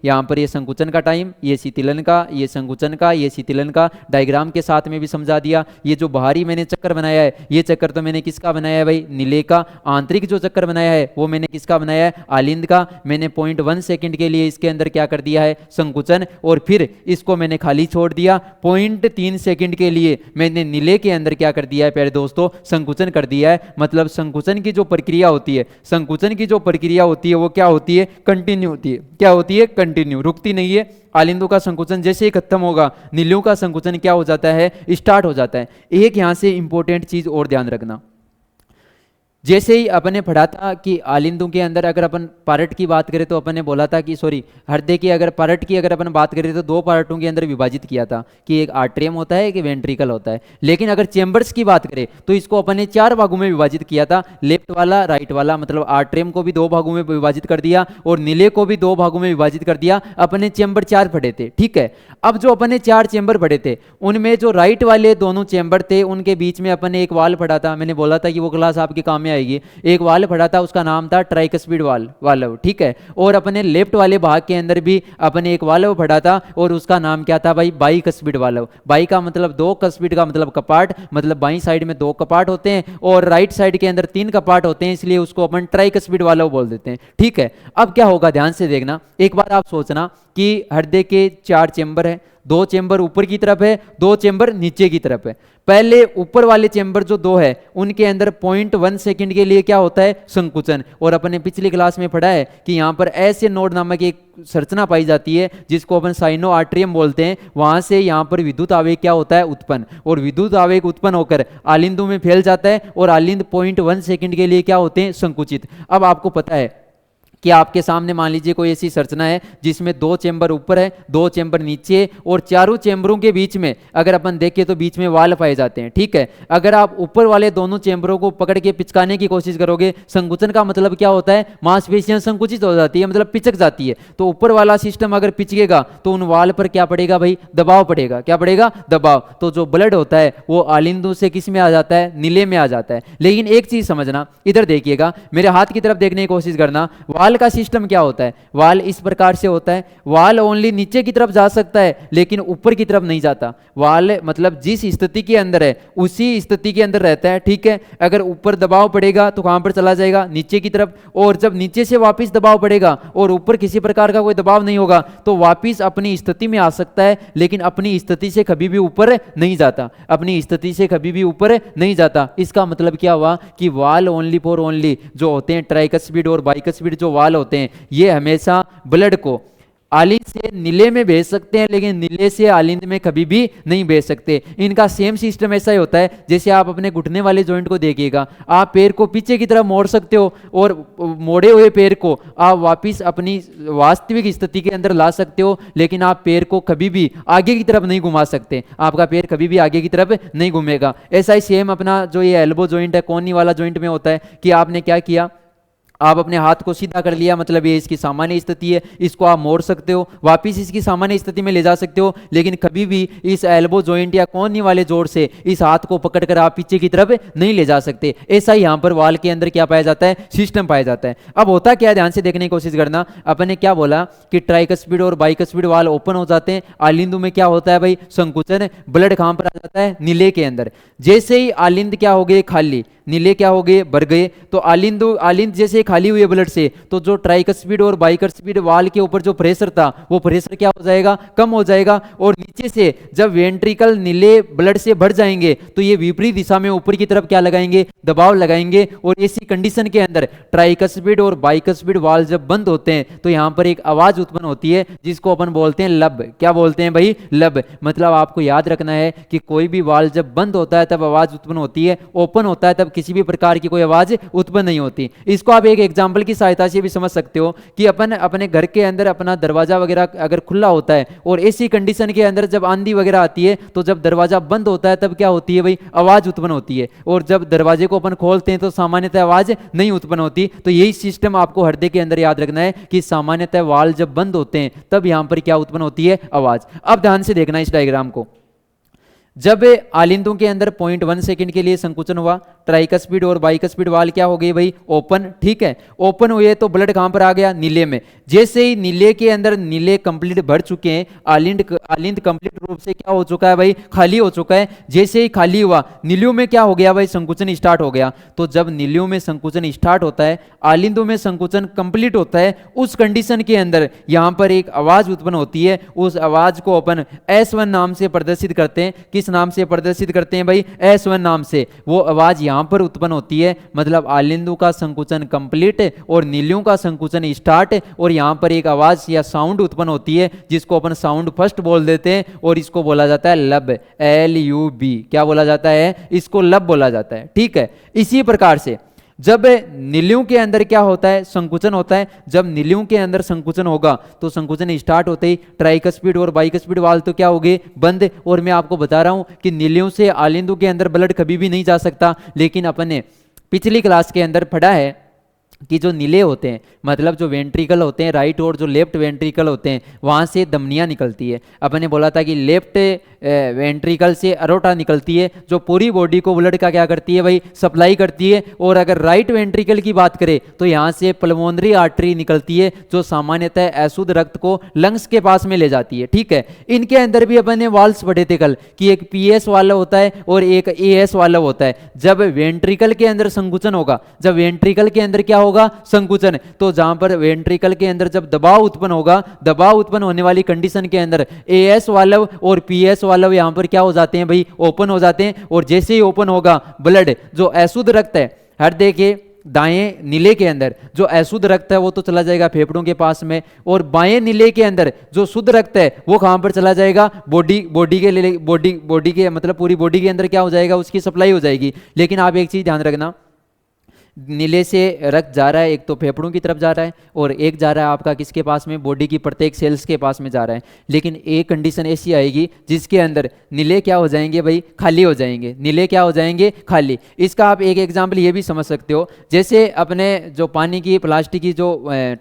यहाँ पर ये संकुचन का टाइम, ये शीतलन का, ये संकुचन का, ये शीतलन का, डायग्राम के साथ में भी समझा दिया। ये जो बाहरी मैंने चक्कर बनाया है, ये चक्कर तो मैंने किसका बनाया है भाई, नीले का। आंतरिक जो चक्कर बनाया है वो मैंने किसका बनाया है, आलिंद का। मैंने 0.1 सेकंड के लिए इसके अंदर क्या कर दिया है, संकुचन, और फिर इसको मैंने खाली छोड़ दिया। 0.3 सेकंड के लिए मैंने नीले के अंदर क्या कर दिया है प्यारे दोस्तों, संकुचन कर दिया है। मतलब संकुचन की जो प्रक्रिया होती है, संकुचन की जो प्रक्रिया होती है वो क्या होती है, कंटिन्यू होती है। क्या होती है, कंटिन्यू, रुकती नहीं है। आलिंदों का संकुचन जैसे ही खत्म होगा, नीलियों का संकुचन क्या हो जाता है, स्टार्ट हो जाता है। एक यहां से इंपॉर्टेंट चीज और ध्यान रखना, जैसे ही अपन ने पढ़ा था कि आलिंदों के अंदर अगर अपन पार्ट की बात करें तो अपन ने बोला था कि सॉरी हृदय की अगर पार्ट की अगर अपन बात करें तो दो पार्टों के अंदर विभाजित किया था कि एक आर्ट्रियम होता है, एक वेंट्रिकल होता है। लेकिन अगर चेंबर्स की बात करें तो इसको अपन ने 4 भागों में विभाजित किया था, लेफ्ट वाला, राइट वाला। मतलब आर्ट्रियम को भी 2 भागों में विभाजित कर दिया और नीले को भी 2 भागों में विभाजित कर दिया। अपन ने चेंबर 4 पढ़े थे, ठीक है। अब जो अपन ने 4 चेंबर पढ़े थे उनमें जो राइट वाले दोनों चेंबर थे उनके बीच में अपन ने एक वाल पढ़ा था। मैंने बोला था कि वो क्लास आपके काम में आएगी। एक वाल पढ़ा था, उसका नाम था ट्राइकस्पिड वाल्व, ठीक है। और अपने लेफ्ट वाले भाग के अंदर भी अपने एक वाल्व पढ़ा था और उसका नाम क्या था भाई, बाइकस्पिड वाल्व। बाई का मतलब 2, कस्पिड का मतलब कपाट, मतलब बाई साइड में 2 कपाट होते हैं और राइट साइड के अंदर 3 कपाट होते हैं, इसलिए उसको अपन ट्राइकस्पिड वाल्व बोल देते हैं, ठीक है। अब क्या होगा, ध्यान से देखना। एक बार आप सोचना कि हृदय के 4 चेंबर है, 2 चेंबर ऊपर की तरफ है, 2 चेंबर नीचे की तरफ है। पहले ऊपर वाले चेंबर जो 2 है उनके अंदर 0.1 सेकंड के लिए क्या होता है, संकुचन। और अपने पिछली क्लास में पढ़ा है कि यहाँ पर ऐसे नोड नामक एक संरचना पाई जाती है जिसको अपन साइनो आर्ट्रियम बोलते हैं। वहां से यहाँ पर विद्युत आवेग क्या होता है, उत्पन्न, और विद्युत आवेग उत्पन्न होकर आलिंदों में फैल जाता है और आलिंद 0.1 सेकंड के लिए क्या होते हैं, संकुचित। अब आपको पता है कि आपके सामने मान लीजिए कोई ऐसी संरचना है जिसमें 2 चेंबर ऊपर है, 2 चेंबर नीचे है और चारों चेंबरों के बीच में अगर अपन देखें तो बीच में वाल्व पाए जाते हैं, ठीक है। अगर आप ऊपर वाले दोनों चेंबरों को पकड़ के पिचकाने की कोशिश करोगे, संकुचन का मतलब क्या होता है, मांसपेशियां संकुचित हो जाती है, मतलब पिचक जाती है। तो ऊपर वाला सिस्टम अगर पिचकेगा तो उन वाल पर क्या पड़ेगा भाई, दबाव पड़ेगा। क्या पड़ेगा, दबाव। तो जो ब्लड होता है वो आलिंदों से किस में आ जाता है, नीले में आ जाता है। लेकिन एक चीज समझना, इधर देखिएगा, मेरे हाथ की तरफ देखने की कोशिश करना। वाल का सिस्टम क्या होता है, वाल इस प्रकार से होता है। वाल ओनली नीचे की तरफ जा सकता है लेकिन ऊपर की तरफ नहीं जाता। वाल मतलब जिस स्थिति के अंदर है उसी स्थिति के अंदर रहता है, ठीक है। अगर ऊपर दबाव पड़ेगा तो कहां पर चला जाएगा, नीचे की तरफ। और जब नीचे से वापस दबाव पड़ेगा और ऊपर किसी प्रकार का कोई दबाव नहीं होगा तो वापस अपनी स्थिति में आ सकता है, लेकिन अपनी स्थिति से कभी भी ऊपर नहीं जाता, अपनी स्थिति से कभी भी ऊपर नहीं जाता। इसका मतलब क्या हुआ कि वाल ओनली फॉर ओनली जो होते हैं ट्राइकस्पिड और बाइकस्पिड जो वाल होते हैं ये हमेशा ब्लड को आलिंद से नीले में भेज सकते हैं, लेकिन नीले से आलिंद में कभी भी नहीं भेज सकते। इनका सेम सिस्टम ऐसा ही होता है जैसे आप अपने घुटने वाले जॉइंट को देखिएगा, आप पैर को पीछे की तरफ मोड़ सकते हो और मोड़े हुए पैर को आप वापस अपनी वास्तविक स्थिति के अंदर ला सकते हो, लेकिन आप पैर को कभी भी आगे की तरफ नहीं घुमा सकते। आपका पैर कभी भी आगे की तरफ नहीं घूमेगा। ऐसा ही सेम अपना जो ये एल्बो जॉइंट है, कोहनी वाला जॉइंट में होता है कि आपने क्या किया, आप अपने हाथ को सीधा कर लिया, मतलब ये इसकी सामान्य स्थिति है, इसको आप मोड़ सकते हो, वापिस इसकी सामान्य स्थिति में ले जा सकते हो, लेकिन कभी भी इस एल्बो जॉइंट या कोहनी वाले जोड़ से इस हाथ को पकड़कर आप पीछे की तरफ नहीं ले जा सकते। ऐसा ही यहाँ पर वाल के अंदर क्या पाया जाता है, सिस्टम पाया जाता है। अब होता क्या है, ध्यान से देखने की कोशिश करना। अपन ने क्या बोला कि ट्राइकस्पिड और बाइकस्पिड वाल ओपन हो जाते हैं, आलिंदों में क्या होता है भाई, संकुचन। ब्लड कहां पर आ जाता है, नीले के अंदर। जैसे ही आलिंद क्या हो गए, खाली, नीले क्या हो गए, भर गए। तो आलिंद जैसे खाली हुई है ब्लड से, तो जो ट्राइकस्पिड और बाइकस्पिड वाल के ऊपर जो प्रेशर था वो प्रेशर क्या हो जाएगा, कम हो जाएगा। और नीचे से जब वेंट्रिकल नीले ब्लड से भर जाएंगे तो ये विपरीत दिशा में ऊपर की तरफ क्या लगाएंगे, दबाव लगाएंगे। और ऐसी कंडीशन के अंदर ट्राइकस्पिड और बाइकस्पिड वाल जब बंद होते हैं तो यहां पर एक आवाज उत्पन्न होती है जिसको अपन बोलते हैं लब। क्या बोलते हैं भाई, लब। मतलब आपको याद रखना है कि कोई भी वाल जब बंद होता है तब आवाज उत्पन्न होती है, ओपन होता है तब किसी भी प्रकार की कोई आवाज उत्पन्न नहीं होती। इसको आप एक एग्जांपल की सहायता से भी समझ सकते हो कि अपन अपने घर के अंदर अपना दरवाजा वगैरह अगर खुला होता है और ऐसी कंडीशन के अंदर जब आंधी वगैरह आती है तो जब दरवाजा बंद होता है तब क्या होती है भाई, आवाज उत्पन्न होती है। और जब दरवाजे को अपन खोलते हैं तो सामान्यतः आवाज नहीं उत्पन्न होती। तो यही सिस्टम आपको हृदय के अंदर याद रखना है कि सामान्यतः वाल जब बंद होते हैं तब यहां पर क्या उत्पन्न होती है, आवाज। अब ध्यान से देखना इस डायग्राम को। जब आलिंदों के अंदर 0.1 सेकंड के लिए संकुचन हुआ, ट्राइकस्पिड और बाइकस्पिड वाल क्या हो गई भाई, ओपन। ठीक है, ओपन हुए तो ब्लड कहां पर आ गया, नीले में। जैसे ही नीले के अंदर नीले कंप्लीट भर चुके हैं, आलिंद कंप्लीट रूप से क्या हो चुका है भाई, खाली हो चुका है। जैसे ही खाली हुआ, नीलियों में क्या हो गया भाई, संकुचन स्टार्ट हो गया। तो जब नीलियों में संकुचन स्टार्ट होता है, आलिंदों में संकुचन कंप्लीट होता है, उस कंडीशन के अंदर यहां पर एक आवाज उत्पन्न होती है। उस आवाज को अपन S1 नाम से प्रदर्शित करते हैं। किस नाम से प्रदर्शित करते हैं भाई, S1 नाम से। वो आवाज यहां पर उत्पन्न होती है, मतलब आलिंदों का संकुचन कंप्लीट और नीलियों का संकुचन स्टार्ट, और यहां पर एक आवाज या साउंड उत्पन्न होती है जिसको अपन साउंड फर्स्ट बोल देते हैं, और इसको बोला जाता है लब, LUB। क्या बोला जाता है, इसको लब बोला जाता है। ठीक है, इसी प्रकार से जब नीलियों के अंदर क्या होता है, संकुचन होता है। जब नीलियों के अंदर संकुचन होगा तो संकुचन स्टार्ट होते ही ट्राइकस्पिड और बाइकस्पिड वाल्व तो क्या हो गए, बंद। और मैं आपको बता रहा हूं कि नीलियों से आलिंदों के अंदर ब्लड कभी भी नहीं जा सकता। लेकिन अपन ने पिछली क्लास के अंदर पढ़ा है कि जो नीले होते हैं, मतलब जो वेंट्रिकल होते हैं राइट और जो लेफ्ट वेंट्रिकल होते हैं, वहाँ से धमनियाँ निकलती है। अपन ने बोला था कि लेफ्ट वेंट्रिकल से अरोटा निकलती है, जो पूरी बॉडी को ब्लड का क्या करती है भाई, सप्लाई करती है। और अगर राइट वेंट्रिकल की बात करें तो यहाँ से पल्मोनरी आर्टरी निकलती है, जो सामान्यतः अशुद्ध रक्त को लंग्स के पास में ले जाती है। ठीक है, इनके अंदर भी अपन ने वाल्व्स पढ़े थे कल कि एक PS वाल्व होता है और एक AS वाल्व होता है। जब वेंट्रिकल के अंदर संकुचन होगा, जब वेंट्रिकल के अंदर क्या होगा, संकुचन, तो जहां पर वेंट्रिकल के अंदर जब दबाव उत्पन्न होगा, दबाव उत्पन्न होने वाली कंडीशन के अंदर AS वाल्व और PS वाल्व यहां पर क्या हो जाते हैं भाई, ओपन हो जाते हैं। और जैसे ही ओपन होगा, ब्लड जो अशुद्ध रक्त है हृदय के दाएं नीले के अंदर जो अशुद्ध रक्त है वो तो चला जाएगा फेफड़ों के पास में, और बाएं नीले के अंदर जो शुद्ध रक्त है वो कहां पर चला जाएगा, बॉडी के मतलब पूरी बॉडी के अंदर क्या हो जाएगा, उसकी सप्लाई हो जाएगी। लेकिन आप एक चीज ध्यान रखना, नीले से रक्त जा रहा है, एक तो फेफड़ों की तरफ जा रहा है और एक जा रहा है आपका किसके पास में, बॉडी की प्रत्येक सेल्स के पास में जा रहा है। लेकिन एक कंडीशन ऐसी आएगी जिसके अंदर नीले क्या हो जाएंगे भाई, खाली हो जाएंगे। नीले क्या हो जाएंगे, खाली। इसका आप एक एग्जाम्पल ये भी समझ सकते हो, जैसे अपने जो पानी की प्लास्टिक की जो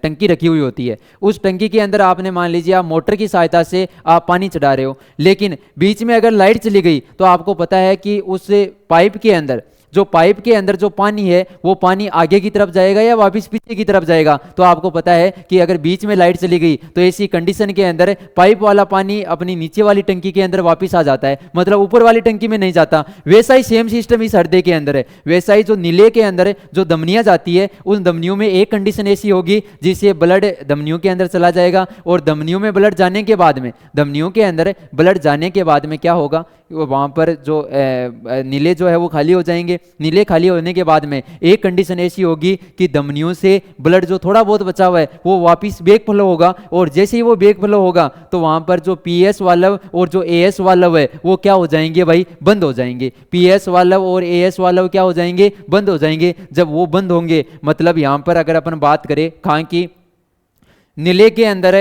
टंकी रखी हुई होती है, उस टंकी के अंदर आपने मान लीजिए आप मोटर की सहायता से आप पानी चढ़ा रहे हो, लेकिन बीच में अगर लाइट चली गई तो आपको पता है कि उस पाइप के अंदर जो पानी है वो पानी आगे की तरफ जाएगा या वापस पीछे की तरफ जाएगा। तो आपको पता है कि अगर बीच में लाइट चली गई तो ऐसी कंडीशन के अंदर पाइप वाला पानी अपनी नीचे वाली टंकी के अंदर वापस आ जाता है, मतलब ऊपर वाली टंकी में नहीं जाता। वैसा ही सेम सिस्टम इस हृदय के अंदर है। वैसा ही जो नीले के अंदर जो धमनियां जाती है, उन धमनियों में एक कंडीशन ऐसी होगी जिससे ब्लड धमनियों के अंदर चला जाएगा, और धमनियों में ब्लड जाने के बाद में, धमनियों के अंदर ब्लड जाने के बाद में क्या होगा, वहां पर जो नीले जो है वो खाली हो जाएंगे। नीले खाली होने के बाद में एक कंडीशन ऐसी होगी कि धमनियों से ब्लड जो थोड़ा बहुत बचा हुआ है वो वापस बैक फ्लो होगा, और जैसे ही वो बैक फ्लो होगा तो वहां पर जो PS वाल्व और जो AS वाल्व है वो क्या हो जाएंगे भाई, बंद हो जाएंगे। PS वाल्व और AS वाल्व क्या हो जाएंगे, बंद हो जाएंगे। जब वो बंद होंगे, मतलब यहां पर अगर अपन बात करें कहां की, नीले के अंदर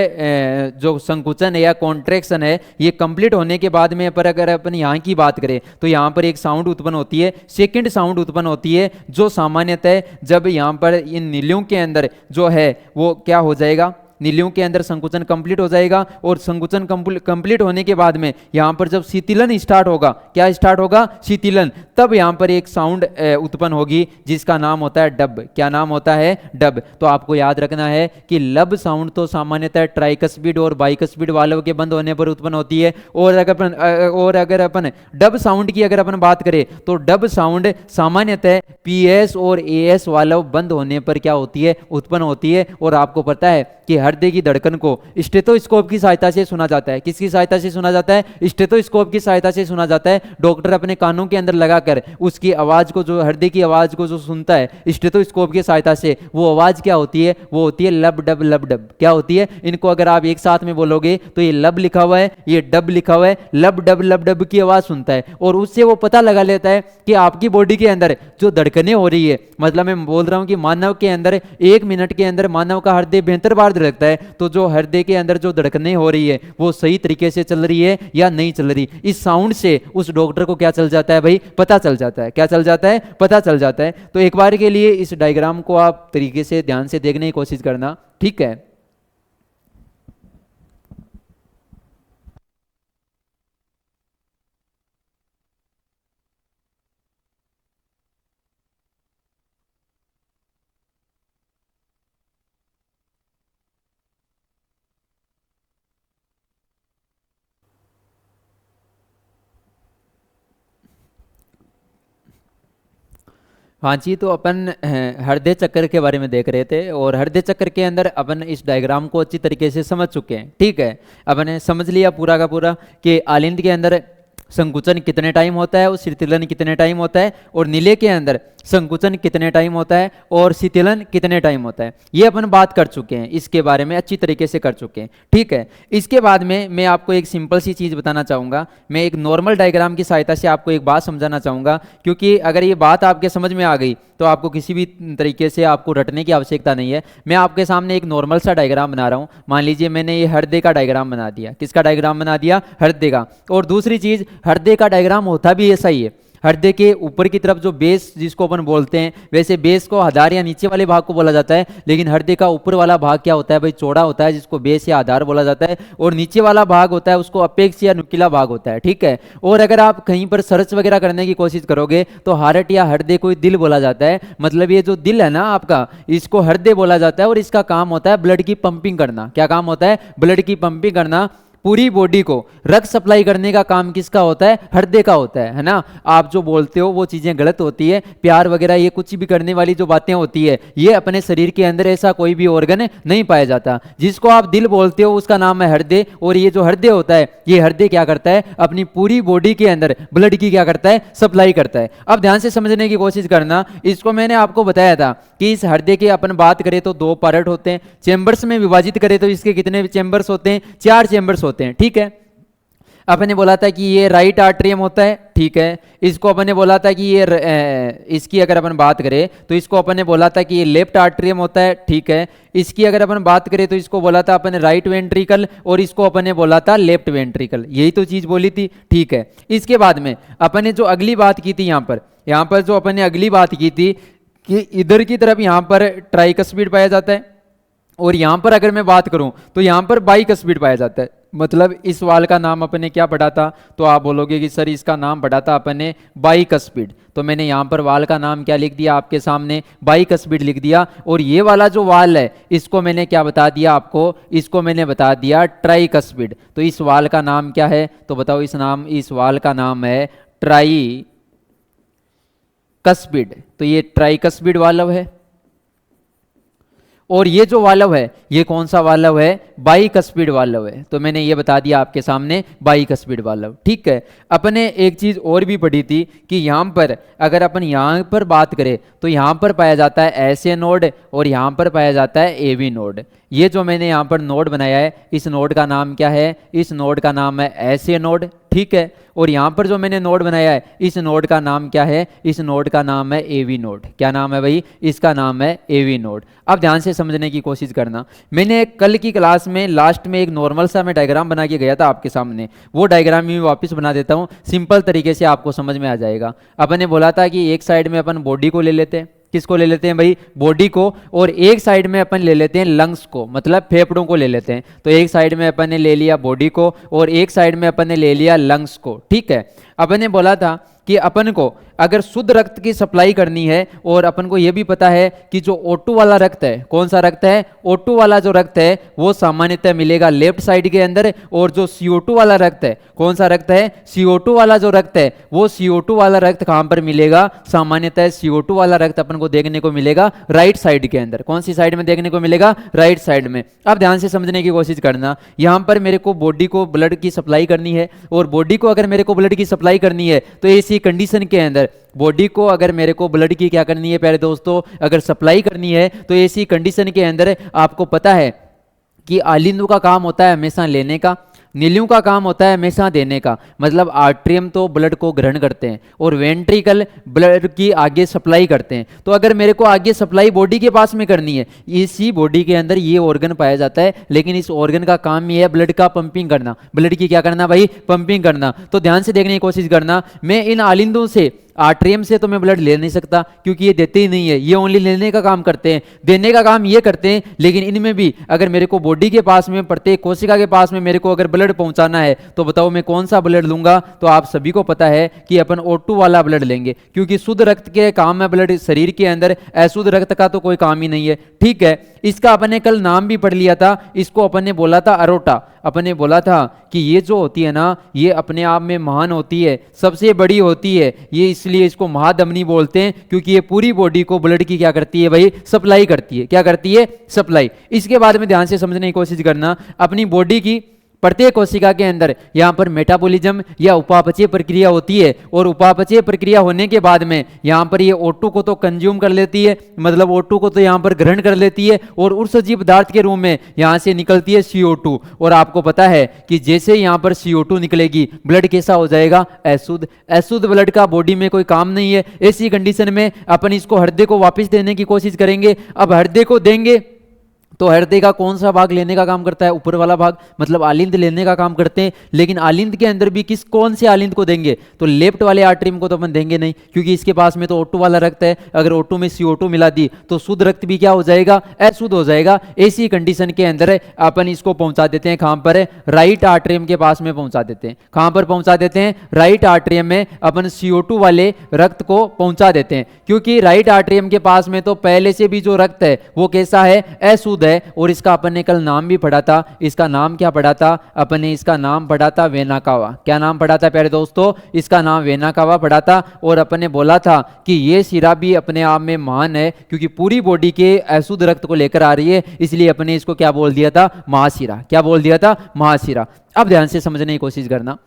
जो संकुचन है या कॉन्ट्रैक्शन है ये कंप्लीट होने के बाद में, पर अगर अपन यहाँ की बात करें तो यहाँ पर एक साउंड उत्पन्न होती है, सेकंड साउंड उत्पन्न होती है, जो सामान्यतः जब यहाँ पर इन नीलियों के अंदर जो है वो क्या हो जाएगा, नीलियों के अंदर संकुचन कंप्लीट हो जाएगा, और संकुचन कंप्लीट होने के बाद में यहाँ पर जब शीतलन स्टार्ट होगा, क्या स्टार्ट होगा, शीतलन, तब यहाँ पर एक साउंड उत्पन्न होगी जिसका नाम होता है डब। क्या नाम होता है, डब। तो आपको याद रखना है कि लब साउंड तो सामान्यतः ट्राइकस्पिड और बाइकस्पिड वाल्व के बंद होने पर उत्पन्न होती है, और अगर अपन डब साउंड की अगर अपन बात करें तो डब साउंड सामान्यतः PS और AS वाल्व बंद होने पर क्या होती है, उत्पन्न होती है। और आपको पता है कि हृदय की धड़कन को स्टेथोस्कोप की सहायता से सुना जाता है। किसकी सहायता से सुना जाता है, स्टेथोस्कोप की सहायता से सुना जाता है। डॉक्टर अपने कानों के अंदर लगाकर उसकी आवाज को, जो हृदय की आवाज को जो सुनता है स्टेथोस्कोप की सहायता से, वो आवाज क्या होती है, वो होती है लब डब लब डब। क्या होती है, इनको अगर आप एक साथ में बोलोगे तो ये लब लिखा हुआ है, ये डब लिखा हुआ है, लब डब की आवाज सुनता है, और उससे वो पता लगा लेता है कि आपकी बॉडी के अंदर जो धड़कनें हो रही है, मतलब मैं बोल रहा हूं कि मानव के अंदर 1 मिनट के अंदर मानव का हृदय 72 बार धड़कता है, तो जो हृदय के अंदर जो धड़कनें हो रही है वो सही तरीके से चल रही है या नहीं चल रही। इस साउंड से उस डॉक्टर को क्या चल जाता है भाई, पता चल जाता है। क्या चल जाता है, पता चल जाता है। तो एक बार के लिए इस डायग्राम को आप तरीके से ध्यान से देखने की कोशिश करना, ठीक है। हाँ जी, तो अपन हृदय चक्र के बारे में देख रहे थे और हृदय चक्र के अंदर अपन इस डायग्राम को अच्छी तरीके से समझ चुके हैं। ठीक है, अपन ने समझ लिया पूरा का पूरा कि आलिंद के अंदर संकुचन कितने टाइम होता है और शीतलन कितने टाइम होता है, और नीले के अंदर संकुचन कितने टाइम होता है और शीतलन कितने टाइम होता है। ये अपन बात कर चुके हैं, इसके बारे में अच्छी तरीके से कर चुके हैं। ठीक है, इसके बाद में मैं आपको एक सिंपल सी चीज़ बताना चाहूँगा। मैं एक नॉर्मल डायग्राम की सहायता से आपको एक बात समझाना चाहूँगा, क्योंकि अगर ये बात आपके समझ में आ गई तो आपको किसी भी तरीके से आपको रटने की आवश्यकता नहीं है। मैं आपके सामने एक नॉर्मल सा डायग्राम बना रहा हूँ। मान लीजिए मैंने ये हृदय का डायग्राम बना दिया। किसका डायग्राम बना दिया? हृदय का। और दूसरी चीज़, हृदय का डायग्राम होता भी ऐसा ही है। हृदय के ऊपर की तरफ जो बेस जिसको अपन बोलते हैं, वैसे बेस को आधार या नीचे वाले भाग को बोला जाता है, लेकिन हृदय का ऊपर वाला भाग क्या होता है भाई? चौड़ा होता है, जिसको बेस या आधार बोला जाता है, और नीचे वाला भाग होता है उसको अपेक्स या नुकीला भाग होता है। ठीक है, और अगर आप कहीं पर सर्च वगैरह करने की कोशिश करोगे तो हार्ट या हृदय को दिल बोला जाता है। मतलब ये जो दिल है ना आपका, इसको हृदय बोला जाता है, और इसका काम होता है ब्लड की पंपिंग करना। क्या काम होता है? ब्लड की पंपिंग करना। पूरी बॉडी को रक्त सप्लाई करने का काम किसका होता है? हृदय का होता है ना। आप जो बोलते हो वो चीजें गलत होती है। प्यार वगैरह ये कुछ भी करने वाली जो बातें होती है, ये अपने शरीर के अंदर ऐसा कोई भी ऑर्गन नहीं पाया जाता। जिसको आप दिल बोलते हो उसका नाम है हृदय, और ये जो हृदय होता है, ये हृदय क्या करता है? अपनी पूरी बॉडी के अंदर ब्लड की क्या करता है? सप्लाई करता है। अब ध्यान से समझने की कोशिश करना। इसको मैंने आपको बताया था कि इस हृदय के अपन बात करें तो दो पार्ट होते हैं। चेंबर्स में विभाजित करें तो इसके कितने चेंबर्स होते हैं? 4 चेंबर्स होते हैं। ठीक है, अपने बोला था कि ये राइट आर्ट्रियम होता है। ठीक है, इसको अपन ने बोला था कि ये इसकी अगर अपन बात करें तो इसको अपन ने बोला था कि ये लेफ्ट आर्ट्रियम होता है। ठीक है, इसकी अगर अपन बात करें तो इसको बोला था अपन ने राइट वेंट्रिकल, और इसको अपन ने बोला था लेफ्ट वेंट्रिकल। यही तो चीज बोली थी। ठीक है, इसके बाद में अपन ने जो अगली बात की थी, यहाँ पर जो अपन ने अगली बात की थी कि इधर की तरफ यहाँ पर ट्राइकस्पिड पाया जाता है, और यहाँ पर अगर मैं बात करूं तो यहाँ पर बाइकस्पिड पाया जाता है। मतलब इस वाल का नाम अपने क्या पढ़ा था? तो आप बोलोगे कि सर इसका नाम पढ़ा था अपने बाइकस्पिड। तो मैंने यहाँ पर वाल का नाम क्या लिख दिया आपके सामने? बाइकस्पिड लिख दिया। और ये वाला जो वाल है इसको मैंने क्या बता दिया आपको? इसको मैंने बता दिया ट्राइकस्पिड। तो इस वाल का नाम क्या है? तो बताओ, इस वाल का नाम है ट्राइकस्पिड। तो ये ट्राइकस्पिड वाल्व है। और ये जो वाल्व है ये कौन सा वाल्व है? बाइकस्पिड वाल्व है। तो मैंने ये बता दिया आपके सामने, बाइकस्पिड वाल्व। ठीक है, अपने एक चीज और भी पढ़ी थी कि यहाँ पर अगर अपन यहाँ पर बात करें तो यहाँ पर पाया जाता है ऐसे नोड, और यहाँ पर पाया जाता है एवी नोड। ये जो मैंने यहाँ पर नोड बनाया है, इस नोड का नाम क्या है? इस नोड का नाम है ऐसे नोड। ठीक है, और यहाँ पर जो मैंने नोड बनाया है, इस नोड का नाम क्या है? इस नोड का नाम है एवी नोड। क्या नाम है भाई? इसका नाम है एवी नोड। अब ध्यान से समझने की कोशिश करना। मैंने कल की क्लास में लास्ट में एक नॉर्मल सा मैं डायग्राम बना के गया था आपके सामने। वो डायग्राम मैं वापस बना देता हूँ, सिंपल तरीके से आपको समझ में आ जाएगा। अपन ने बोला था कि एक साइड में अपन बॉडी को ले लेते हैं। किसको ले लेते हैं भाई? बॉडी को। और एक साइड में अपन ले लेते हैं लंग्स को, मतलब फेफड़ों को ले लेते हैं। तो एक साइड में अपन ने ले लिया बॉडी को, और एक साइड में अपन ने ले लिया लंग्स को। ठीक है, अपन ने बोला था कि अपन को अगर शुद्ध रक्त की सप्लाई करनी है, और अपन को यह भी पता है कि जो O2 वाला रक्त है, कौन सा रक्त है? O2 वाला जो रक्त है वो सामान्यतः मिलेगा लेफ्ट साइड के अंदर, और जो CO2 वाला रक्त है, कौन सा रक्त है? CO2 वाला जो रक्त है वो CO2 वाला रक्त कहां पर मिलेगा? सामान्यतः CO2 वाला रक्त अपन को देखने को मिलेगा राइट साइड के अंदर। कौन सी साइड में देखने को मिलेगा? राइट साइड में। अब ध्यान से समझने की कोशिश करना। यहां पर मेरे को बॉडी को ब्लड की सप्लाई करनी है, और बॉडी को अगर मेरे को ब्लड की सप्लाई करनी है तो ऐसी कंडीशन के अंदर बॉडी को अगर मेरे को ब्लड की क्या करनी है प्यारे दोस्तों? अगर सप्लाई करनी है तो ऐसी कंडीशन के अंदर आपको पता है कि आलिंदों का काम होता है हमेशा लेने का, नीलियों का काम होता है हमेशा देने का। मतलब आर्ट्रियम तो ब्लड को ग्रहण करते हैं, और वेंट्रिकल ब्लड की आगे सप्लाई करते हैं। तो अगर मेरे को आगे सप्लाई बॉडी के पास में करनी है, इसी बॉडी के अंदर ये ऑर्गन पाया जाता है, लेकिन इस ऑर्गन का काम ये है ब्लड का पंपिंग करना। ब्लड की क्या करना भाई? पंपिंग करना। तो ध्यान से देखने की कोशिश करना। मैं इन आलिंदों से, आर्ट्रियम से तो मैं ब्लड ले नहीं सकता क्योंकि ये देते ही नहीं है, ये ओनली लेने का काम करते हैं, देने का काम ये करते हैं। लेकिन इनमें भी अगर मेरे को बॉडी के पास में, प्रत्येक कोशिका के पास में मेरे को अगर ब्लड पहुंचाना है तो बताओ मैं कौन सा ब्लड लूंगा? तो आप सभी को पता है कि अपन O2 वाला ब्लड लेंगे, क्योंकि शुद्ध रक्त के काम है ब्लड शरीर के अंदर, अशुद्ध रक्त का तो कोई काम ही नहीं है। ठीक है, इसका अपन ने कल नाम भी पढ़ लिया था, इसको अपन ने बोला था अरोटा। अपन ने बोला था कि ये जो होती है ना, ये अपने आप में महान होती है, सबसे बड़ी होती है, ये इसलिए इसको महाधमनी बोलते हैं, क्योंकि ये पूरी बॉडी को ब्लड की क्या करती है भाई, सप्लाई करती है। क्या करती है? सप्लाई। इसके बाद में ध्यान से समझने की कोशिश करना, अपनी बॉडी की प्रत्येक कोशिका के अंदर यहाँ पर मेटाबॉलिज्म या उपापचय प्रक्रिया होती है, और उपापचय प्रक्रिया होने के बाद में यहाँ पर ये O2 को तो कंज्यूम कर लेती है, मतलब O2 को तो यहाँ पर ग्रहण कर लेती है, और ऊर्जा पदार्थ के रूप में यहाँ से निकलती है CO2। और आपको पता है कि जैसे यहाँ पर CO2 निकलेगी, ब्लड कैसा हो जाएगा? अशुद्ध। अशुद्ध ब्लड का बॉडी में कोई काम नहीं है। ऐसी कंडीशन में अपन इसको हृदय को वापस देने की कोशिश करेंगे। अब हृदय को देंगे तो हृदय का कौन सा भाग लेने का काम करता है? ऊपर वाला भाग, मतलब आलिंद लेने का काम करते हैं। लेकिन आलिंद के अंदर भी कौन से आलिंद को देंगे? तो लेफ्ट वाले आर्टरीम को तो अपन देंगे नहीं, क्योंकि इसके पास में तो O2 वाला रक्त है। अगर O2 में CO2 मिला दी तो शुद्ध रक्त भी क्या हो जाएगा? अशुद्ध हो जाएगा। ऐसी कंडीशन के अंदर अपन इसको पहुंचा देते हैं कहां पर? राइट आर्टरीम के पास में पहुंचा देते हैं। कहां पर पहुंचा देते हैं? राइट आर्टरीम में अपन CO2 वाले रक्त को पहुंचा देते हैं, क्योंकि राइट आर्टरीम के पास में तो पहले से भी जो रक्त है वो कैसा है? अशुद्ध है। और इसका अपन ने कल नाम भी पढ़ा था। इसका नाम क्या पढ़ा था? अपन ने इसका नाम पढ़ा था वेना कावा। क्या नाम पढ़ा था प्यारे दोस्तों? इसका नाम वेना कावा पढ़ा था। और अपन ने बोला था कि ये शिरा भी अपने आप में महान है, क्योंकि पूरी बॉडी के अशुद्ध रक्त को लेकर आ रही है, इसलिए अपन ने इसको क्या बोल दिया था? महाशिरा। क्या बोल दिया था? महाशिरा। अब ध्यान से समझने की कोशिश करना,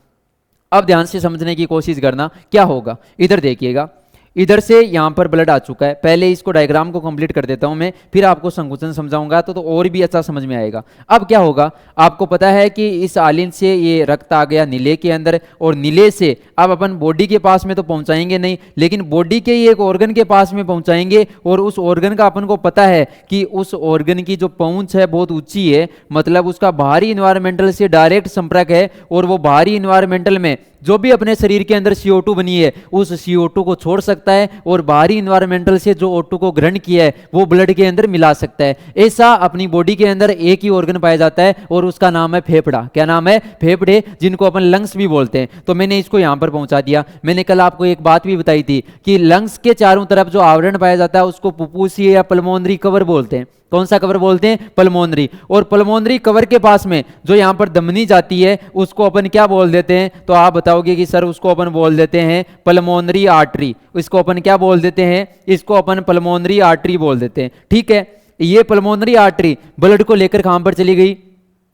अब ध्यान से समझने की कोशिश करना क्या होगा। इधर देखिएगा, इधर से यहां पर ब्लड आ चुका है। पहले इसको डायग्राम को कंप्लीट कर देता हूं मैं, फिर आपको संकुचन समझाऊंगा तो और भी अच्छा समझ में आएगा। अब क्या होगा, आपको पता है कि इस आलिंद से ये रक्त आ गया नीले के अंदर, और नीले से अब अपन बॉडी के पास में तो पहुंचाएंगे नहीं, लेकिन बॉडी के एक ऑर्गन के पास में पहुंचाएंगे। और उस ऑर्गन का अपन को पता है कि उस ऑर्गन की जो पहुंच है बहुत ऊंची है, मतलब उसका बाहरी इन्वायरमेंटल से डायरेक्ट संपर्क है। और वो बाहरी इन्वायरमेंटल में जो भी अपने शरीर के अंदर CO2 बनी है, उस CO2 को छोड़ सकता है, और बाहरी इन्वायरमेंटल से जो O2 को ग्रहण किया है वो ब्लड के अंदर मिला सकता है। ऐसा अपनी बॉडी के अंदर एक ही ऑर्गन पाया जाता है, और उसका नाम है फेफड़ा। क्या नाम है? फेफड़े, जिनको अपन लंग्स भी बोलते हैं। तो मैंने इसको यहां पर पहुंचा दिया। मैंने कल आपको एक बात भी बताई थी कि लंग्स के चारों तरफ जो आवरण पाया जाता है उसको पुपुसी या पल्मोनरी कवर बोलते हैं। कौन सा कवर बोलते हैं? पल्मोनरी। और पल्मोनरी कवर के पास में जो यहां पर धमनी जाती है उसको अपन क्या बोल देते हैं? तो आप बताओगे कि सर उसको अपन बोल देते हैं पल्मोनरी आर्टरी। इसको अपन क्या बोल देते हैं? इसको अपन पल्मोनरी आर्टरी बोल देते हैं। ठीक है, ये पल्मोनरी आर्टरी ब्लड को लेकर कहां पर चली गई?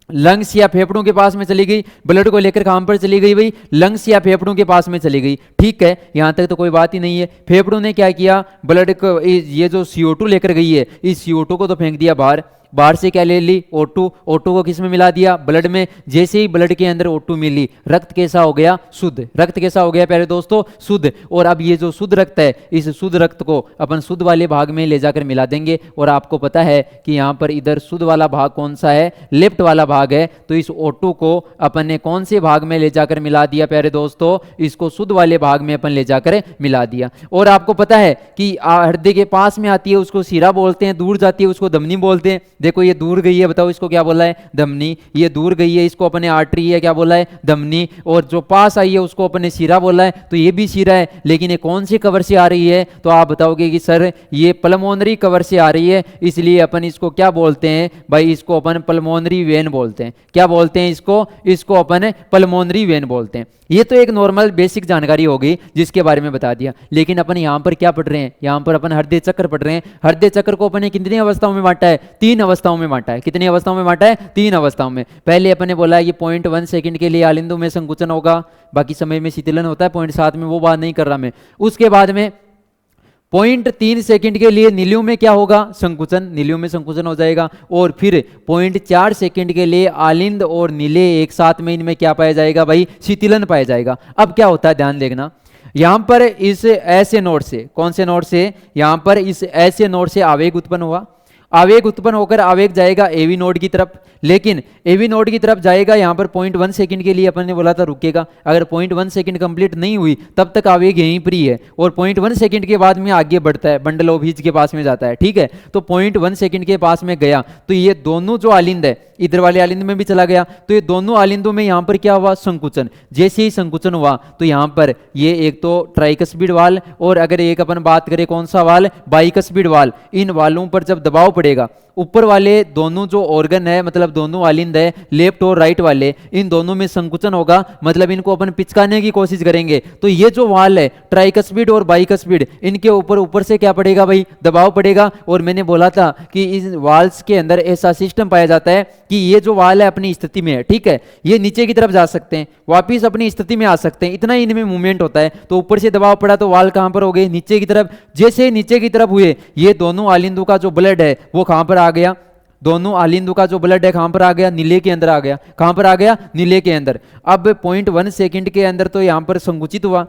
लंग्स या फेफड़ों के पास में चली गई। ब्लड को लेकर कहां पर चली गई भाई? लंग्स या फेफड़ों के पास में चली गई। ठीक है, यहां तक तो कोई बात ही नहीं है। फेफड़ों ने क्या किया? ब्लड को, ये जो CO2 लेकर गई है, इस CO2 को तो फेंक दिया बाहर। बाहर से क्या ले ली? O2। O2 को किस में मिला दिया? ब्लड में। जैसे ही ब्लड के अंदर O2 मिली, रक्त कैसा हो गया? शुद्ध। रक्त कैसा हो गया प्यारे दोस्तों? शुद्ध। और अब ये जो शुद्ध रक्त है, इस शुद्ध रक्त को अपन शुद्ध वाले भाग में ले जाकर मिला देंगे। और आपको पता है कि यहाँ पर इधर शुद्ध वाला भाग कौन सा है? लेफ्ट वाला भाग है। तो इस O2 को अपन ने कौन से भाग में ले जाकर मिला दिया प्यारे दोस्तों? इसको शुद्ध वाले भाग में अपन ले जाकर मिला दिया। और आपको पता है कि हृदय के पास में आती है उसको शिरा बोलते हैं, दूर जाती है उसको धमनी बोलते हैं। देखो ये दूर गई है, बताओ इसको क्या बोला है? धमनी। ये दूर गई है, इसको अपने आर्टरी है, क्या बोला है? धमनी। और जो पास आई है उसको अपने शिरा बोला है। तो ये भी शिरा है, लेकिन ये कौन से कवर से आ रही है? तो आप बताओगे कि सर ये पल्मोनरी कवर से आ रही है, इसलिए अपन इसको क्या बोलते हैं भाई? इसको अपन पल्मोनरी वेन बोलते हैं। क्या बोलते हैं इसको? इसको अपन पल्मोनरी वेन बोलते हैं। ये तो एक नॉर्मल बेसिक जानकारी होगी जिसके बारे में बता दिया। लेकिन अपन यहाँ पर क्या पढ़ रहे हैं? यहाँ पर अपन हृदय चक्र पढ़ रहे हैं। हृदय चक्र को अपन ने कितनी अवस्थाओं में बांटा है? 3 अवस्थाओं में बांटा है। कितनी अवस्थाओं में बांटा है? 3 अवस्थाओं में। पहले अपन ने बोला ये 0.1 सेकंड के लिए आलिंदों में संकुचन होगा, बाकी समय में शीतलन होता है। 0.7 में वो बात नहीं कर रहा मैं। उसके बाद में 0.3 सेकंड के लिए नीलियों में क्या होगा? संकुचन। नीलियों में संकुचन हो जाएगा। और फिर 0.4 सेकंड के लिए आलिंद और नीले एक साथ में इनमें क्या पाया जाएगा भाई? शीतलन पाया जाएगा। अब क्या होता है ध्यान देखना, यहां पर इस ऐसे नोड से, कौन से नोड से? यहां पर इस ऐसे नोड से आवेग उत्पन्न हुआ। आवेग उत्पन्न होकर आवेग जाएगा एवी नोड की तरफ, लेकिन एवी नोड की तरफ जाएगा यहाँ पर 0.1 सेकंड के लिए अपन ने बोला था रुकेगा। अगर 0.1 सेकंड कंप्लीट नहीं हुई तब तक आवेग यहीं पर ही है, और 0.1 सेकंड के बाद में आगे बढ़ता है, बंडल ऑफ हीज के पास में जाता है। ठीक है, तो 0.1 सेकंड के पास में गया तो ये दोनों जो आलिंद है इधर वाले आलिंद में भी चला गया, तो ये दोनों आलिंदों में यहाँ पर क्या हुआ? संकुचन। जैसे ही संकुचन हुआ तो यहाँ पर ये एक तो ट्राइकस्पिड वाल, और अगर एक अपन बात करें कौन सा वाल? बाइकस्पिड वाल। इन वालों पर जब दबाव पड़ेगा, ऊपर वाले दोनों जो ऑर्गन है, मतलब दोनों आलिंद है, लेफ्ट और राइट वाले, इन दोनों में संकुचन होगा, मतलब इनको अपन पिचकाने की कोशिश करेंगे। तो ये जो वाल है ट्राइकस्पिड और बाइकस्पिड, इनके ऊपर से क्या पड़ेगा भाई, दबाव पड़ेगा। और मैंने बोला था कि इन वाल्स के अंदर ऐसा सिस्टम पाया जाता है कि ये जो वाल है अपनी स्थिति में है, ठीक है, ये नीचे की तरफ जा सकते हैं, वापिस अपनी स्थिति में आ सकते हैं, इतना ही इनमें मूवमेंट होता है। तो ऊपर से दबाव पड़ा तो वाल कहां पर हो गए, नीचे की तरफ। जैसे नीचे की तरफ हुए, ये दोनों आलिंदों का जो ब्लड है वो कहां पर आ गया, दोनों आलिंदों का जो ब्लड है कहां पर आ गया, नीले के अंदर आ गया। कहां पर आ गया, नीले के अंदर। अब 0.1 सेकंड के अंदर तो यहां पर संकुचित हुआ।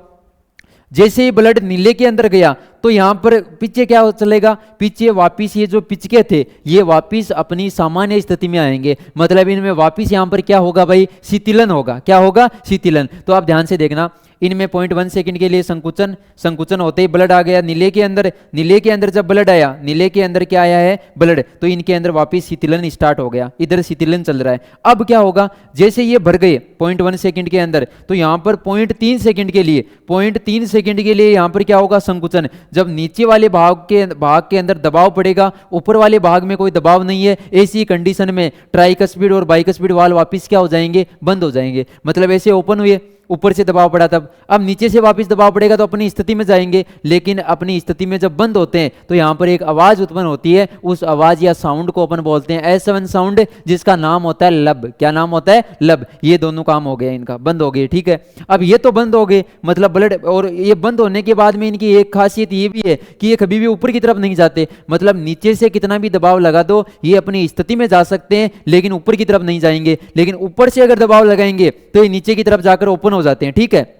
जैसे ही ब्लड नीले के अंदर गया तो यहां पर पीछे क्या चलेगा, पीछे वापिस ये जो पिचके थे ये वापिस अपनी सामान्य स्थिति में आएंगे, मतलब इनमें वापिस यहां पर क्या होगा भाई, शीतलन होगा। क्या होगा, शीतलन। तो आप ध्यान से देखना, इनमें 0.1 सेकंड के लिए संकुचन होते ही ब्लड आ गया नीले के अंदर। नीले के अंदर जब ब्लड आया, नीले के अंदर क्या आया है, ब्लड, तो इनके अंदर वापिस शीतलन स्टार्ट हो गया, इधर शीतलन चल रहा है। अब क्या होगा, जैसे ये भर गए 0.1 सेकंड के अंदर, तो यहां पर 0.3 सेकंड के लिए, 0.3 सेकंड के लिए यहां पर क्या होगा, संकुचन। जब नीचे वाले भाग के अंदर दबाव पड़ेगा, ऊपर वाले भाग में कोई दबाव नहीं है, ऐसी कंडीशन में ट्राइकस्पिड और बाइकस्पिड वाल्व वापिस क्या हो जाएंगे, बंद हो जाएंगे। मतलब ऐसे ओपन हुए, ऊपर से दबाव पड़ा तब, अब नीचे से वापस दबाव पड़ेगा तो अपनी स्थिति में जाएंगे, लेकिन अपनी स्थिति में जब बंद होते हैं तो यहां पर एक आवाज उत्पन्न होती है, उस आवाज या साउंड को अपन बोलते हैं S7 साउंड, जिसका नाम होता है लब। क्या नाम होता है, लब। ये दोनों काम हो गया इनका, बंद हो गए, ठीक है। अब ये तो बंद हो गए, मतलब ब्लड, और ये बंद होने के बाद में इनकी एक खासियत ये भी है कि ये कभी भी ऊपर की तरफ नहीं जाते, मतलब नीचे से कितना भी दबाव लगा दो ये अपनी स्थिति में जा सकते हैं, लेकिन ऊपर की तरफ नहीं जाएंगे। लेकिन ऊपर से अगर दबाव लगाएंगे तो ये नीचे की तरफ जाकर ओपन हो जाते हैं, ठीक है।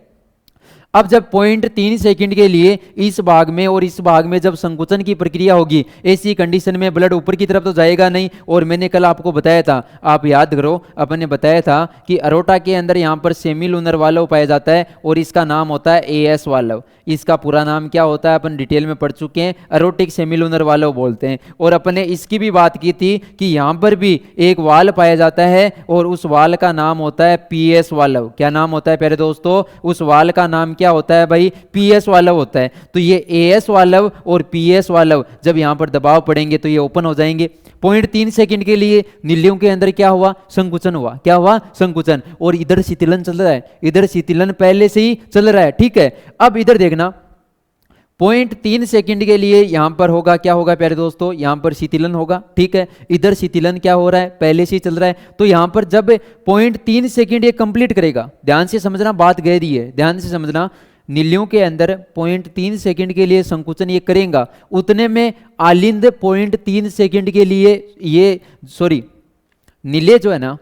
अब जब 0.3 सेकंड के लिए इस भाग में और इस भाग में जब संकुचन की प्रक्रिया होगी, ऐसी कंडीशन में ब्लड ऊपर की तरफ तो जाएगा नहीं। और मैंने कल आपको बताया था, आप याद करो, अपन ने बताया था कि अरोटा के अंदर यहाँ पर सेमीलूनर वाल्व पाया जाता है और इसका नाम होता है AS वाल्व। इसका पूरा नाम क्या होता है अपन डिटेल में पढ़ चुके हैं, अरोटिक सेमीलूनर वाल्व बोलते हैं। और अपन ने इसकी भी बात की थी कि यहाँ पर भी एक वाल्व पाया जाता है और उस वाल्व का नाम होता है PS वाल्व। क्या नाम होता है प्यारे दोस्तों, उस वाल्व का नाम क्या होता है भाई, PS वाल्व होता है। तो ये AS वाल्व और PS वाल्व जब यहां पर दबाव पड़ेंगे तो ये ओपन हो जाएंगे। 0.3 सेकंड के लिए नीलियों के अंदर क्या हुआ, संकुचन हुआ। क्या हुआ, संकुचन। और इधर शीतलन चल रहा है, इधर शीतलन पहले से ही चल रहा है, ठीक है। अब इधर देखना, 0.3 सेकंड के लिए यहां पर होगा, क्या होगा प्यारे दोस्तों, यहां पर शीतलन होगा, ठीक है। इधर शीतलन क्या हो रहा है, पहले से ही चल रहा है। तो यहां पर जब 0.3 सेकंड ये कंप्लीट करेगा, ध्यान से समझना, बात गहरी है, ध्यान से समझना। नीलियों के अंदर 0.3 सेकंड के लिए संकुचन ये करेगा, उतने में आलिंद 0.3 सेकंड के लिए ये नीले जो है ना,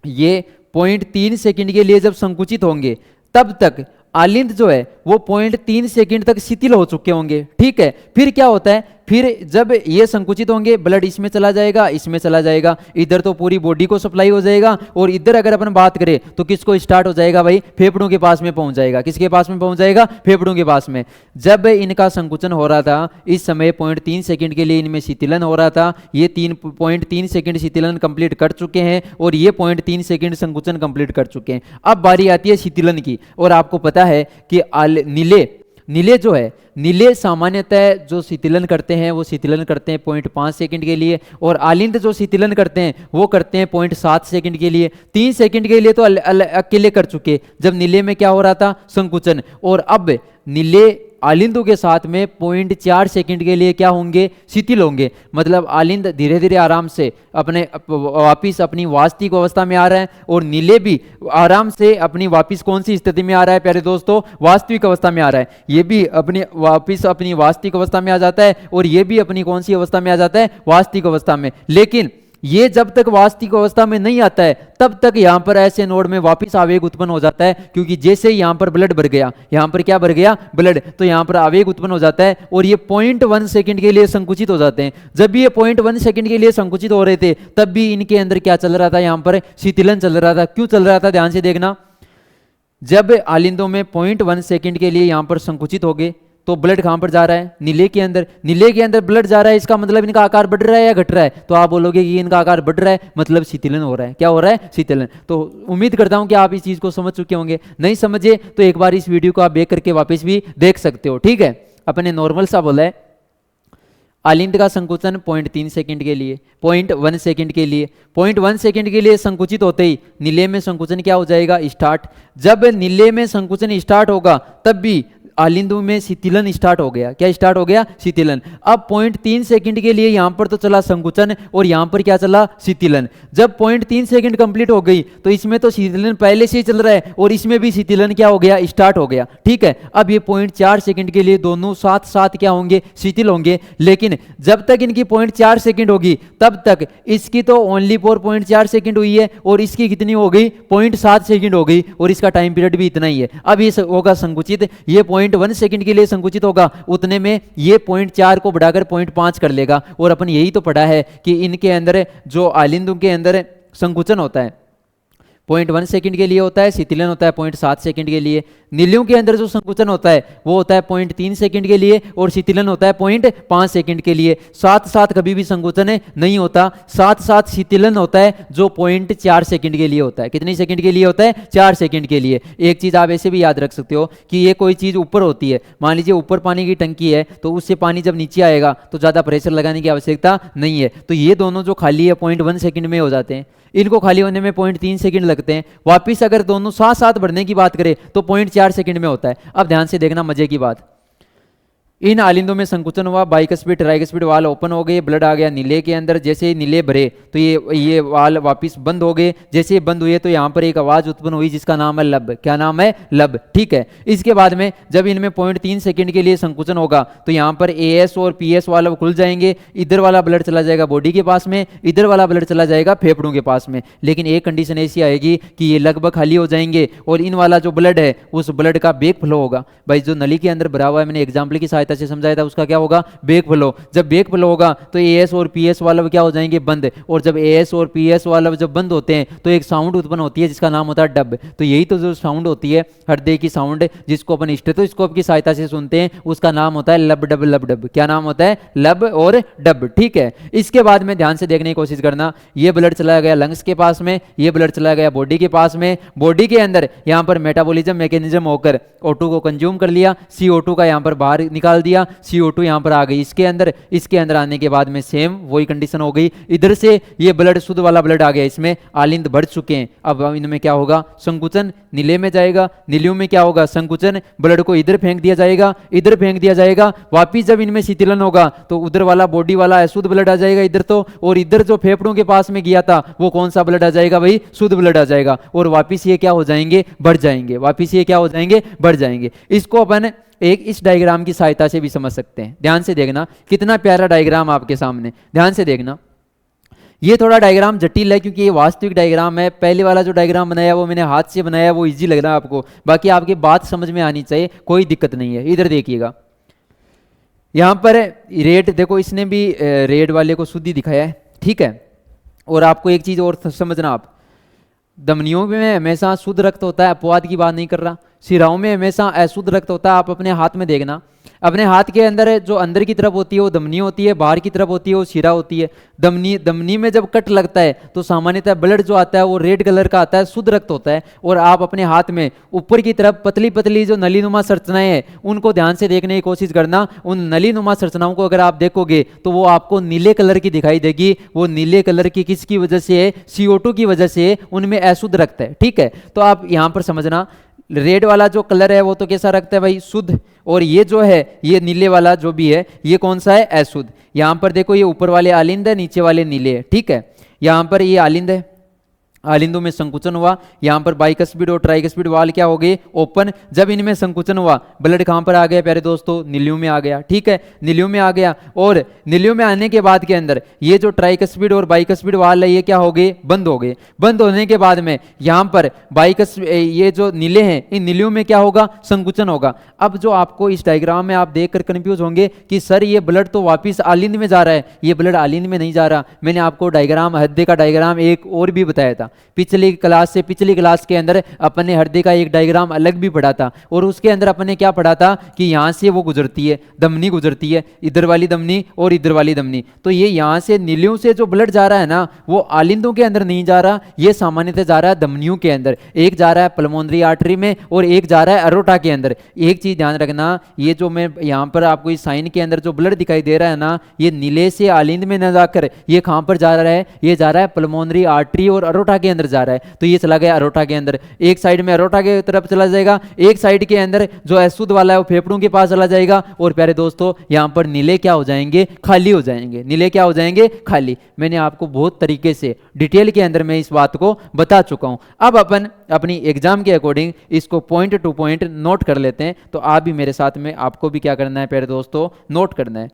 ये 0.3 सेकंड के लिए जब संकुचित होंगे तब तक आलिंद जो है वो 0.3 सेकंड तक शिथिल हो चुके होंगे, ठीक है। फिर क्या होता है, फिर जब ये संकुचित होंगे ब्लड इसमें चला जाएगा, इसमें चला जाएगा, इधर तो पूरी बॉडी को सप्लाई हो जाएगा। और इधर अगर अपन बात करें तो किसको स्टार्ट हो जाएगा भाई, फेफड़ों के पास में पहुंच जाएगा। किसके पास में पहुंच जाएगा, फेफड़ों के पास में। जब इनका संकुचन हो रहा था इस समय 0.3 सेकंड के लिए इनमें शीतलन हो रहा था, ये 0.3 सेकंड शीतलन कंप्लीट कर चुके हैं और ये 0.3 सेकंड संकुचन कंप्लीट कर चुके हैं। अब बारी आती है शीतलन की। और आपको पता है कि नीले जो है, नीले सामान्यतः जो शीतलन करते हैं वो शीतलन करते हैं 0.5 सेकंड के लिए, और आलिंद जो शीतलन करते हैं वो करते हैं 0.7 सेकंड के लिए। 3 सेकंड के लिए तो अकेले कर चुके जब नीले में क्या हो रहा था, संकुचन। और अब नीले आलिंदों के साथ में 0.4 सेकंड के लिए क्या होंगे, शिथिल होंगे। मतलब आलिंद धीरे धीरे आराम से अपने वापिस अपनी वास्तविक अवस्था में आ रहा है और नीले भी आराम से अपनी वापिस कौन सी स्थिति में आ रहा है प्यारे दोस्तों, वास्तविक अवस्था में आ रहा है। ये भी अपनी वापिस अपनी वास्तविक अवस्था में आ जाता है और ये भी अपनी कौन सी अवस्था में आ जाता है, वास्तविक अवस्था में। लेकिन ये जब तक वास्तविक अवस्था में नहीं आता है तब तक यहां पर ऐसे नोड में वापस आवेग उत्पन्न हो जाता है, क्योंकि जैसे ही यहां पर ब्लड भर गया, यहां पर क्या भर गया, ब्लड, तो यहां पर आवेग उत्पन्न हो जाता है और ये 0.1 सेकंड के लिए संकुचित हो जाते हैं। जब भी ये 0.1 सेकंड के लिए संकुचित हो रहे थे तब भी इनके अंदर क्या चल रहा था, यहां पर शीतलन चल रहा था। क्यों चल रहा था, ध्यान से देखना। जब आलिंदों में 0.1 सेकंड के लिए यहां पर संकुचित हो गए तो ब्लड कहां पर जा रहा है, नीले के अंदर। नीले के अंदर ब्लड जा रहा है, इसका मतलब इनका आकार बढ़ रहा है या घट रहा है। तो आप बोलोगे कि इनका आकार बढ़ रहा है, मतलब शीतलन हो रहा है। क्या हो रहा है, शीतलन। तो उम्मीद करता हूं कि आप इस चीज को समझ चुके होंगे। नहीं समझे तो एक बार इस वीडियो को आप बैक करके वापस भी देख सकते हो, ठीक है। अपने नॉर्मल सा बोला है, आलिंद का संकुचन 0.3 सेकंड के लिए, 0.1 सेकंड के लिए, 0.1 सेकंड के लिए संकुचित होते ही नीले में संकुचन क्या हो जाएगा, स्टार्ट। जब नीले में संकुचन स्टार्ट होगा तब भी आलिंदु में शीतलन स्टार्ट हो गया। क्या स्टार्ट हो गया, शीतलन। अब 0.3 सेकंड के लिए यहां पर तो चला संकुचन और यहां पर क्या चला, शीतलन। जब 0.3 सेकंड कंप्लीट हो गई तो इसमें तो शीतलन पहले से ही चल रहा है और इसमें भी शीतलन क्या हो गया, स्टार्ट हो गया। ठीक है, अब ये 0.4 सेकंड के लिए दोनों साथ साथ क्या होंगे, शीतल होंगे। लेकिन जब तक इनकी 0.4 सेकंड होगी तब तक इसकी तो ओनली 4.4 सेकंड हुई है और इसकी कितनी हो गई, 0.7 सेकंड हो गई और इसका टाइम पीरियड भी इतना ही है। अब ये होगा संकुचित, ये 0.1 सेकंड के लिए संकुचित होगा, उतने में ये 0.4 को बढ़ाकर 0.5 कर लेगा। और अपन यही तो पढ़ा है कि इनके अंदर जो आलिंदों के अंदर संकुचन होता है 0.1 सेकंड के लिए होता है, शीतलन होता है 0.7 सेकंड के लिए। नीलियों के अंदर जो संकुचन होता है वो होता है 0.3 सेकंड के लिए और शीतलन होता है 0.5 सेकंड के लिए। साथ साथ कभी भी संकुचन नहीं होता, साथ साथ शीतलन होता है जो 0.4 सेकंड के लिए होता है। कितनी सेकंड के लिए होता है, 4 सेकंड के लिए। एक चीज आप ऐसे भी याद रख सकते हो कि ये कोई चीज ऊपर होती है, मान लीजिए ऊपर पानी की टंकी है तो उससे पानी जब नीचे आएगा तो ज्यादा प्रेशर लगाने की आवश्यकता नहीं है, तो ये दोनों जो खाली है 0.1 सेकंड में हो जाते हैं। इनको खाली होने में 0.3 सेकंड लगते हैं। वापिस अगर दोनों साथ साथ बढ़ने की बात करें तो 0.4 सेकंड में होता है। अब ध्यान से देखना मजे की बात, इन आलिंदों में संकुचन हुआ, बाइकस्पिड ट्राइकस्पिड वाल ओपन हो गए, ब्लड आ गया नीले के अंदर। जैसे ही नीले भरे तो ये वाल वापस बंद हो गए। जैसे बंद हुए तो यहाँ पर एक आवाज उत्पन्न हुई जिसका नाम है लब। क्या नाम है, लब। ठीक है, इसके बाद में जब इनमें 0.3 सेकंड के लिए संकुचन होगा तो यहाँ पर एएस और पीएस वाल्व खुल जाएंगे। इधर वाला ब्लड चला जाएगा बॉडी के पास में, इधर वाला ब्लड चला जाएगा फेफड़ों के पास में। लेकिन एक कंडीशन ऐसी आएगी कि ये लगभग खाली हो जाएंगे और इन वाला जो ब्लड है उस ब्लड का बेक फ्लो होगा। भाई जो नली के अंदर भरा हुआ है, मैंने एग्जाम्पल की सहायता से समझाया था, उसका क्या होगा, बेक फ्लो। जब बेक फ्लो होगा तो एएस और पीएस वाल्व क्या हो जाएंगे, बंद। और जब एएस और पीएस वाल्व जब बंद होते हैं तो एक साउंड उत्पन्न होती है जिसका नाम होता है डब। तो यही तो जो साउंड होती है हृदय की साउंड, जिसको अपन स्टेथोस्कोप की सहायता से सुनते हैं, उसका नाम होता है लब डब। लब डब क्या नाम होता है, लब और डब। ठीक है, इसके बाद में ध्यान से देखने की कोशिश करना, ये ब्लड चला गया लंग्स के पास में, ये ब्लड चला गया बॉडी के पास में। बॉडी के अंदर यहाँ पर मेटाबॉलिज्म मैकेनिज्म होकर O2 को कंज्यूम कर लिया, CO2 का यहाँ पर बाहर निकाल दिया, CO2 यहाँ पर आ गई इसके अंदर। इसके अंदर आने के बाद में सेम वही कंडीशन हो गई, इधर से ये ब्लड शुद्ध वाला ब्लड आ गया, इसमें आलिंद भर चुके हैं। अब इनमें क्या होगा, संकुचन नीले में जाएगा, नीलियों में क्या होगा, संकुचन। ब्लड को इधर फेंक दिया जाएगा, इधर फेंक दिया जाएगा। वापिस जब इनमें शीतलन होगा तो उधर वाला बॉडी वाला अशुद्ध ब्लड आ जाएगा इधर तो, और इधर जो फेफड़ों के पास में गया था वो कौन सा ब्लड आ जाएगा, भाई शुद्ध ब्लड आ जाएगा। और वापिस ये क्या हो जाएंगे, बढ़ जाएंगे। वापिस ये क्या हो जाएंगे, बढ़ जाएंगे। इसको अपन एक इस डायग्राम की सहायता से भी समझ सकते हैं। ध्यान से देखना, कितना प्यारा डायग्राम आपके सामने, ध्यान से देखना। ये थोड़ा डायग्राम जटिल है क्योंकि ये वास्तविक डायग्राम है। पहले वाला जो डायग्राम बनाया वो मैंने हाथ से बनाया, वो इजी लग रहा है आपको, बाकी आपकी बात समझ में आनी चाहिए, कोई दिक्कत नहीं है। इधर देखिएगा, यहाँ पर रेड देखो, इसने भी रेड वाले को शुद्धि दिखाया है। ठीक है, और आपको एक चीज और समझना, आप धमनियों में हमेशा शुद्ध रक्त होता है, अपवाद की बात नहीं कर रहा। शिराओं में हमेशा अशुद्ध रक्त होता है। आप अपने हाथ में देखना, अपने हाथ के अंदर जो अंदर की तरफ होती है वो धमनी होती है, बाहर की तरफ होती है वो शिरा होती है। धमनी में जब कट लगता है तो सामान्यतः ब्लड जो आता है वो रेड कलर का आता है, शुद्ध रक्त होता है। और आप अपने हाथ में ऊपर की तरफ पतली पतली जो नलीनुमा संरचनाएं हैं उनको ध्यान से देखने की कोशिश करना। उन नलीनुमा संरचनाओं को अगर आप देखोगे तो वो आपको नीले कलर की दिखाई देगी। वो नीले कलर की किसकी वजह से है, CO2 की वजह से। उनमें अशुद्ध रक्त है। ठीक है, तो आप यहां पर समझना, रेड वाला जो कलर है वो तो कैसा रक्त है भाई, शुद्ध। और ये जो है ये नीले वाला जो भी है ये कौन सा है, अशुद्ध। यहां पर देखो ये ऊपर वाले आलिंद है, नीचे वाले नीले है। ठीक है, यहां पर ये आलिंद है, आलिंदों में संकुचन हुआ। यहाँ पर बाइकस्पिड और ट्राइकस्पिड वाल क्या हो गए, ओपन। जब इनमें संकुचन हुआ ब्लड कहाँ पर आ गया प्यारे दोस्तों, नीलियों में आ गया। ठीक है, नीलियों में आ गया। और नीलियों में आने के बाद के अंदर ये जो ट्राइकस्पिड और बाइकस्पिड वाल है ये क्या हो गए, बंद हो गए। बंद होने के बाद में यहाँ पर ये जो नीले हैं इन नीलियों में क्या होगा, संकुचन होगा। अब जो आपको इस डायग्राम में आप देखकर कंफ्यूज होंगे कि सर ये ब्लड तो वापिस आलिंद में जा रहा है, ये ब्लड आलिंद में नहीं जा रहा। मैंने आपको डायग्राम, हृदय का डायग्राम एक और भी बताया था। पिछली क्लास के अंदर अपन ने हृदय का एक डायग्राम अलग भी पढ़ा था, और उसके अंदर अपन ने क्या पढ़ा था कि यहाँ से वो गुजरती है, धमनी गुजरती है, इधर वाली धमनी और इधर वाली धमनी। तो ये यहाँ से नीलियों से जो ब्लड जा रहा है ना, वो आलिंदों के अंदर नहीं जा रहा, ये सामान्यतः जा रहा है धमनियों के अंदर। एक जा रहा है पल्मोनरी आर्टरी में और एक जा रहा है अरोटा के अंदर। एक चीज ध्यान रखना, ये जो मैं यहाँ पर आपको इस साइन के अंदर जो ब्लड दिखाई दे रहा है ना, ये नीले से आलिंद में न जाकर ये कहां पर जा रहा है, ये जा रहा है पल्मोनरी आर्टरी और अरोटा के अंदर जा रहा है। तो ये चला गया अरोटा के अंदर, एक साइड में अरोटा के तरफ चला जाएगा, एक साइड के अंदर जो अशुद्ध वाला है वो फेफड़ों के पास चला जाएगा। और प्यारे दोस्तों यहां पर नीले क्या हो जाएंगे, खाली हो जाएंगे। नीले क्या हो जाएंगे, खाली। मैंने आपको बहुत तरीके से डिटेल के अंदर मैं इस बात को बता चुका हूं। अब अपन अपनी एग्जाम के अकॉर्डिंग इसको पॉइंट टू पॉइंट नोट कर लेते हैं। तो आप भी मेरे साथ में, आपको भी क्या करना है प्यारे दोस्तों, नोट करना है।